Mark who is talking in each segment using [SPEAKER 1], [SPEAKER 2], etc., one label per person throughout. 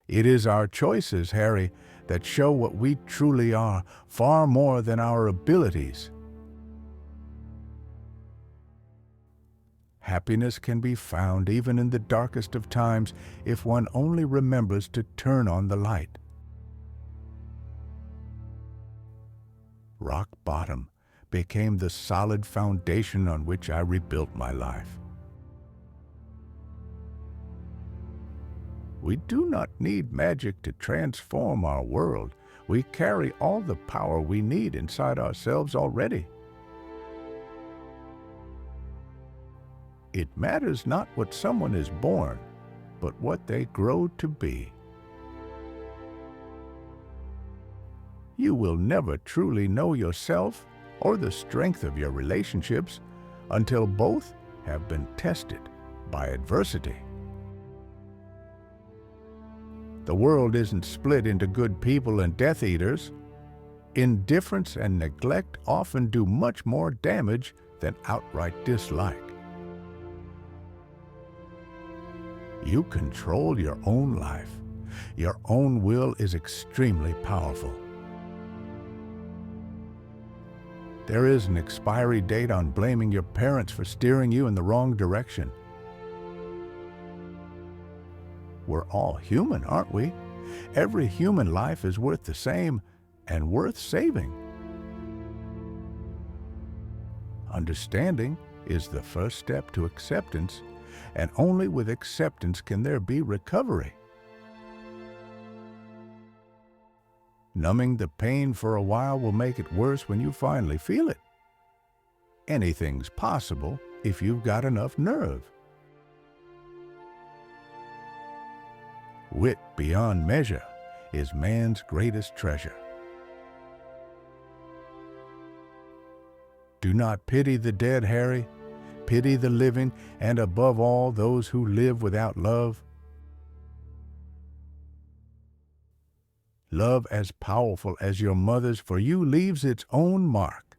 [SPEAKER 1] It is our choices, Harry, that show what we truly are, far more than our abilities. Happiness can be found even in the darkest of times if one only remembers to turn on the light. Rock bottom became the solid foundation on which I rebuilt my life. We do not need magic to transform our world. We carry all the power we need inside ourselves already. It matters not what someone is born, but what they grow to be. You will never truly know yourself or the strength of your relationships until both have been tested by adversity. The world isn't split into good people and Death Eaters. Indifference and neglect often do much more damage than outright dislike. You control your own life. Your own will is extremely powerful. There is an expiry date on blaming your parents for steering you in the wrong direction. We're all human, aren't we? Every human life is worth the same and worth saving. Understanding is the first step to acceptance, and only with acceptance can there be recovery. Numbing the pain for a while will make it worse when you finally feel it. Anything's possible if you've got enough nerve. Wit beyond measure is man's greatest treasure. Do not pity the dead, Harry. Pity the living, and above all, those who live without love. Love as powerful as your mother's for you leaves its own mark.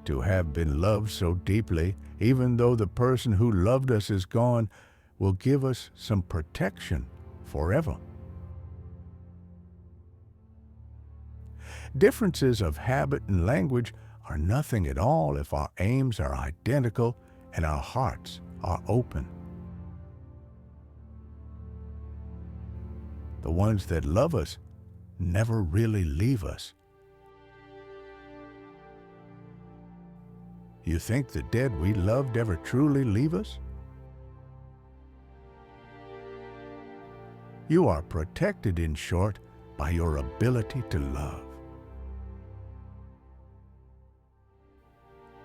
[SPEAKER 1] To have been loved so deeply, even though the person who loved us is gone, will give us some protection forever. Differences of habit and language are nothing at all if our aims are identical and our hearts are open. The ones that love us never really leave us. You think the dead we loved ever truly leave us? You are protected, in short, by your ability to love.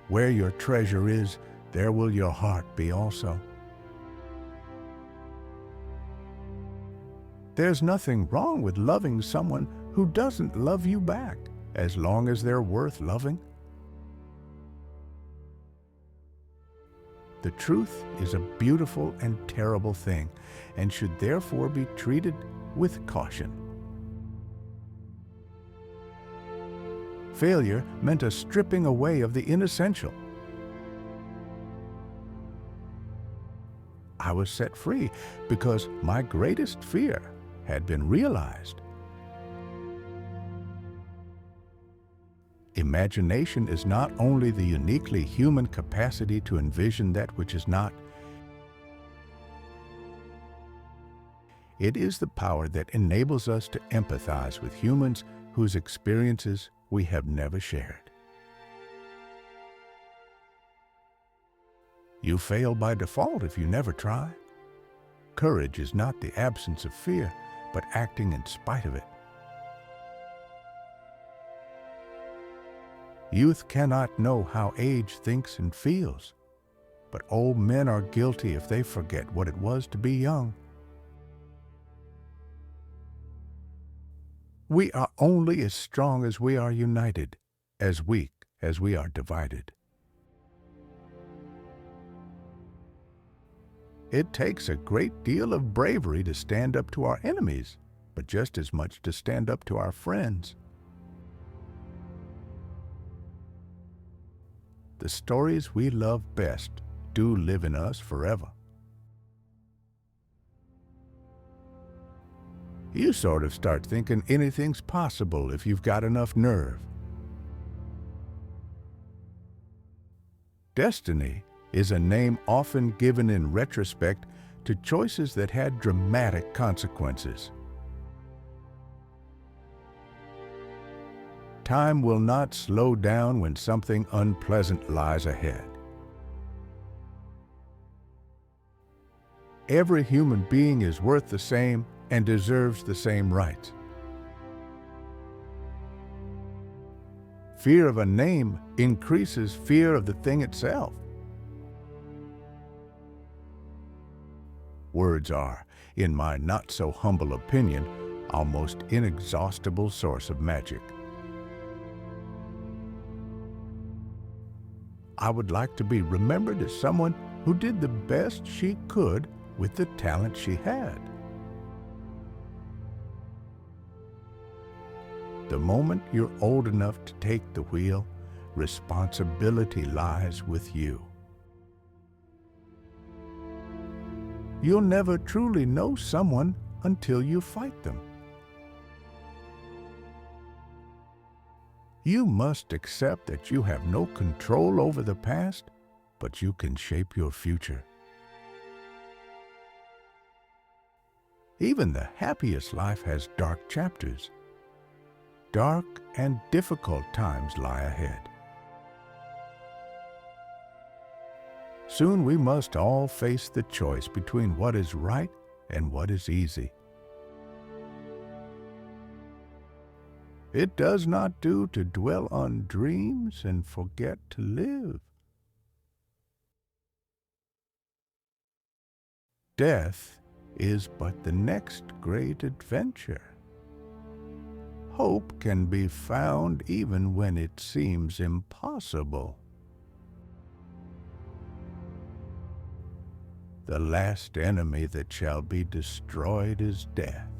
[SPEAKER 1] Where your treasure is, there will your heart be also. There's nothing wrong with loving someone who doesn't love you back, as long as they're worth loving. The truth is a beautiful and terrible thing, and should therefore be treated with caution. Failure meant a stripping away of the inessential. I was set free because my greatest fear had been realized. Imagination is not only the uniquely human capacity to envision that which is not, it is the power that enables us to empathize with humans whose experiences we have never shared. You fail by default if you never try. Courage is not the absence of fear, but acting in spite of it. Youth cannot know how age thinks and feels, but old men are guilty if they forget what it was to be young. We are only as strong as we are united, as weak as we are divided. It takes a great deal of bravery to stand up to our enemies, but just as much to stand up to our friends. The stories we love best do live in us forever. You sort of start thinking anything's possible if you've got enough nerve. Destiny is a name often given in retrospect to choices that had dramatic consequences. Time will not slow down when something unpleasant lies ahead. Every human being is worth the same and deserves the same rights. Fear of a name increases fear of the thing itself. Words are, in my not-so-humble opinion, our most inexhaustible source of magic. I would like to be remembered as someone who did the best she could with the talent she had. The moment you're old enough to take the wheel, responsibility lies with you. You'll never truly know someone until you fight them. You must accept that you have no control over the past, but you can shape your future. Even the happiest life has dark chapters. Dark and difficult times lie ahead. Soon we must all face the choice between what is right and what is easy. It does not do to dwell on dreams and forget to live. Death is but the next great adventure. Hope can be found even when it seems impossible. The last enemy that shall be destroyed is death.